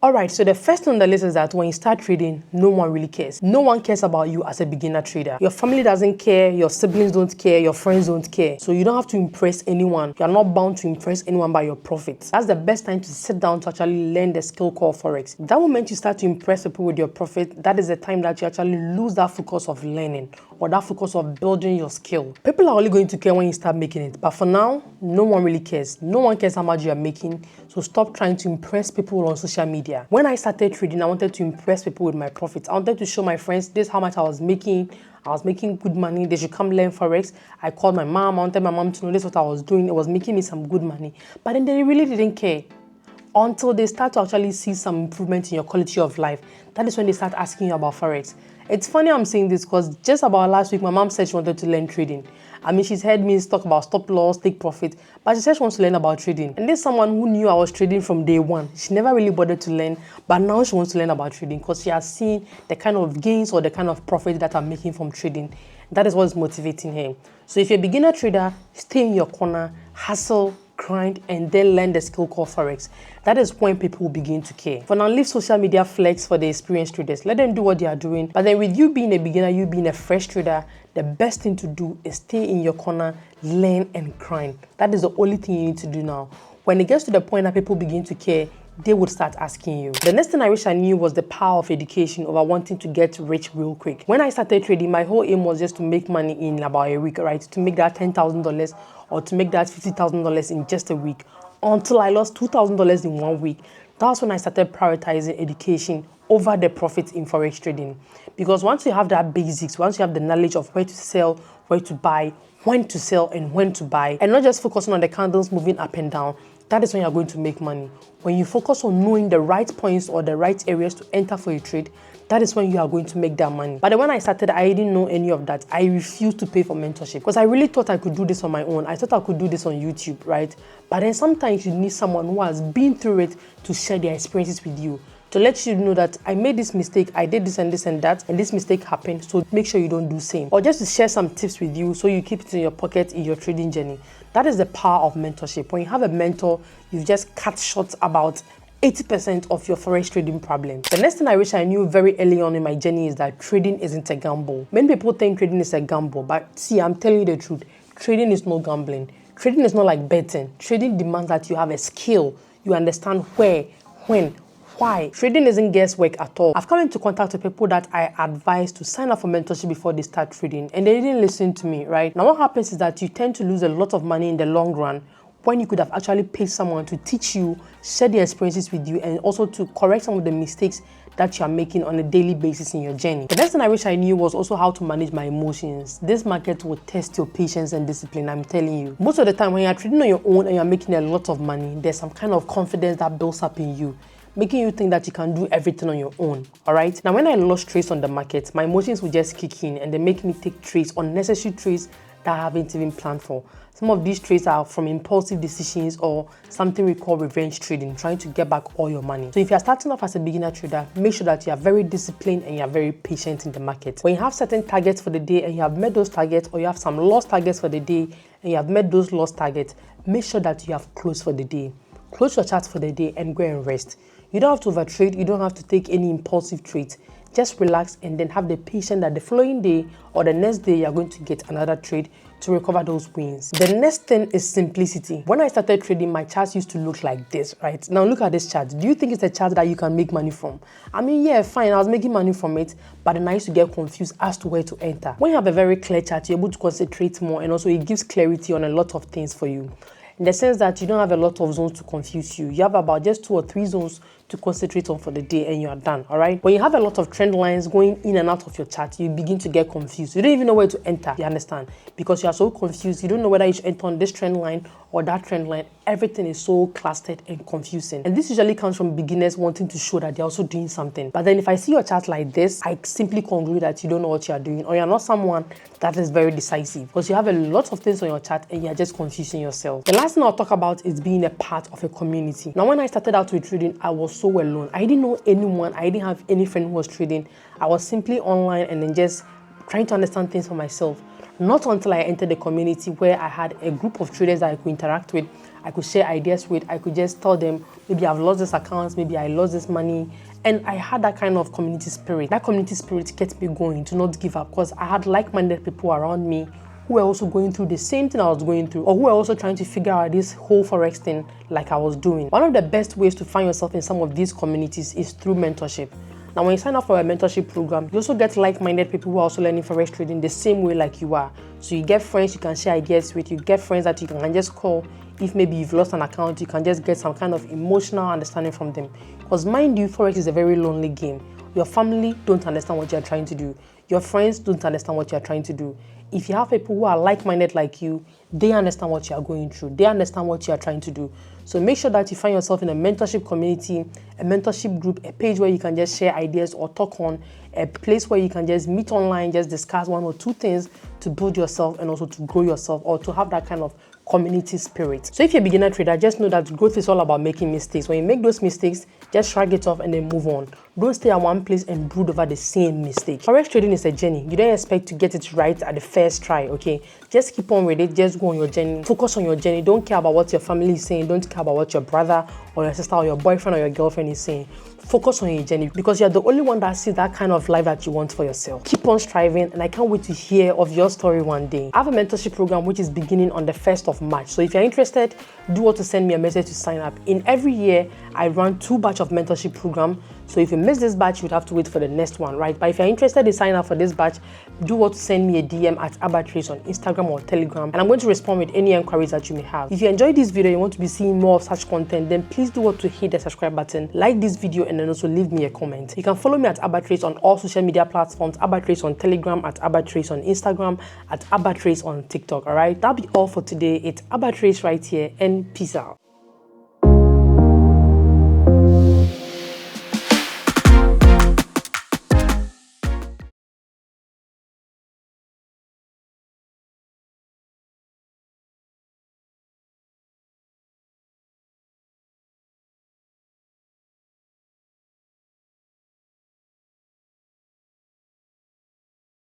Alright, so the first thing on the list is that when you start trading, no one really cares. No one cares about you as a beginner trader. Your family doesn't care, your siblings don't care, your friends don't care. So you don't have to impress anyone. You are not bound to impress anyone by your profits. That's the best time to sit down to actually learn the skill called Forex. That moment you start to impress people with your profit, that is the time that you actually lose that focus of learning or that focus of building your skill. People are only going to care when you start making it. But for now, no one really cares. No one cares how much you are making. So stop trying to impress people on social media. When I started trading, I wanted to impress people with my profits. I wanted to show my friends this how much I was making. I was making good money. They should come learn Forex. I called my mom. I wanted my mom to know this what I was doing. It was making me some good money. But then they really didn't care until they start to actually see some improvement in your quality of life. That is when they start asking you about Forex. It's funny I'm saying this because just about last week, my mom said she wanted to learn trading. I mean, she's heard me talk about stop loss, take profit, but she said she wants to learn about trading. And there's someone who knew I was trading from day one. She never really bothered to learn, but now she wants to learn about trading because she has seen the kind of gains or the kind of profit that I'm making from trading. That is what's motivating her. So if you're a beginner trader, stay in your corner, hustle, grind, and then learn the skill called Forex. That is when people will begin to care. For now, leave social media flex for the experienced traders. Let them do what they are doing. But then with you being a beginner, you being a fresh trader, the best thing to do is stay in your corner, learn and grind. That is the only thing you need to do now. When it gets to the point that people begin to care, they would start asking you. The next thing I wish I knew was the power of education over wanting to get rich real quick. When I started trading, my whole aim was just to make money in about a week, right? To make that $10,000 or to make that $50,000 in just a week. Until I lost $2,000 in 1 week. That's when I started prioritizing education over the profits in Forex trading. Because once you have that basics, once you have the knowledge of where to sell, where to buy, when to sell and when to buy, and not just focusing on the candles moving up and down, that is when you're going to make money. When you focus on knowing the right points or the right areas to enter for a trade, that is when you are going to make that money. But then when I started, I didn't know any of that. I refused to pay for mentorship because I really thought I could do this on my own. I thought I could do this on YouTube, right? But then sometimes you need someone who has been through it to share their experiences with you, to let you know that I made this mistake, I did this and this and that, and this mistake happened, so make sure you don't do the same. Or just to share some tips with you so you keep it in your pocket in your trading journey. That is the power of mentorship. When you have a mentor, you just cut short about 80% of your Forex trading problems. The next thing I wish I knew very early on in my journey is that trading isn't a gamble. Many people think trading is a gamble, but see, I'm telling you the truth. Trading is not gambling. Trading is not like betting. Trading demands that you have a skill. You understand where, when, why. Trading isn't guesswork at all. I've come into contact with people that I advise to sign up for mentorship before they start trading, and they didn't listen to me, right? Now what happens is that you tend to lose a lot of money in the long run when you could have actually paid someone to teach you, share their experiences with you, and also to correct some of the mistakes that you are making on a daily basis in your journey. The next thing I wish I knew was also how to manage my emotions. This market will test your patience and discipline, I'm telling you. Most of the time when you're trading on your own and you're making a lot of money, there's some kind of confidence that builds up in you, making you think that you can do everything on your own, all right? Now, when I lost trades on the market, my emotions would just kick in and they make me take trades, unnecessary trades that I haven't even planned for. Some of these trades are from impulsive decisions or something we call revenge trading, trying to get back all your money. So if you're starting off as a beginner trader, make sure that you are very disciplined and you are very patient in the market. When you have certain targets for the day and you have met those targets, or you have some lost targets for the day and you have met those lost targets, make sure that you have closed for the day. Close your charts for the day and go and rest. You don't have to overtrade. You don't have to take any impulsive trades. Just relax and then have the patience that the following day or the next day you're going to get another trade to recover those wins. The next thing is simplicity. When I started trading, my charts used to look like this, right? Now look at this chart. Do you think it's a chart that you can make money from? I mean, yeah, fine, I was making money from it, but then I used to get confused as to where to enter. When you have a very clear chart, you're able to concentrate more, and also it gives clarity on a lot of things for you, in the sense that you don't have a lot of zones to confuse you. You have about just 2 or 3 zones to concentrate on for the day and you are done, all right? When you have a lot of trend lines going in and out of your chart, you begin to get confused. You don't even know where to enter, you understand? Because you are so confused, you don't know whether you should enter on this trend line or that trend line. Everything is so clustered and confusing. And this usually comes from beginners wanting to show that they're also doing something. But then if I see your chart like this, I simply conclude that you don't know what you are doing, or you're not someone that is very decisive, because you have a lot of things on your chart and you're just confusing yourself. The last thing I'll talk about is being a part of a community. Now, when I started out with trading, I was so alone. I didn't know anyone. I didn't have any friend who was trading. I was simply online and then just trying to understand things for myself. Not until I entered the community where I had a group of traders that I could interact with. I could share ideas with. I could just tell them, maybe I've lost this account, maybe I lost this money. And I had that kind of community spirit. That community spirit kept me going to not give up, because I had like-minded people around me who were also going through the same thing I was going through, or who were also trying to figure out this whole Forex thing like I was doing. One of the best ways to find yourself in some of these communities is through mentorship. Now, when you sign up for a mentorship program, you also get like-minded people who are also learning Forex trading the same way like you are. So you get friends you can share ideas with, you get friends that you can just call. If maybe you've lost an account, you can just get some kind of emotional understanding from them. Because mind you, Forex is a very lonely game. Your family don't understand what you're trying to do. Your friends don't understand what you're trying to do. If you have people who are like-minded like you, they understand what you are going through. They understand what you are trying to do. So make sure that you find yourself in a mentorship community, a mentorship group, a page where you can just share ideas or talk on, a place where you can just meet online, just discuss one or two things to build yourself and also to grow yourself, or to have that kind of community spirit. So if you're a beginner trader, just know that growth is all about making mistakes. When you make those mistakes, just shrug it off and then move on. Don't stay at one place and brood over the same mistake. Forex trading is a journey. You don't expect to get it right at the first try, okay? Just keep on with it. Just go on your journey. Focus on your journey. Don't care about what your family is saying. Don't care about what your brother or your sister or your boyfriend or your girlfriend is saying. Focus on your journey, because you're the only one that sees that kind of life that you want for yourself. Keep on striving, and I can't wait to hear of your story one day. I have a mentorship program which is beginning on the 1st of March. So if you're interested, do want to send me a message to sign up. In every year, I run 2 batches of mentorship program. So if you miss this batch, you would have to wait for the next one, right? But if you're interested in signing up for this batch, do want to send me a DM at abatrace on Instagram or Telegram, and I'm going to respond with any inquiries that you may have. If you enjoyed this video and you want to be seeing more of such content, then please do want to hit the subscribe button, like this video, and then also leave me a comment. You can follow me at abatrace on all social media platforms, abatrace on Telegram, at abatrace on Instagram, at abatrace on TikTok, all right? That'll be all for today. It's abatrace right here, and peace out.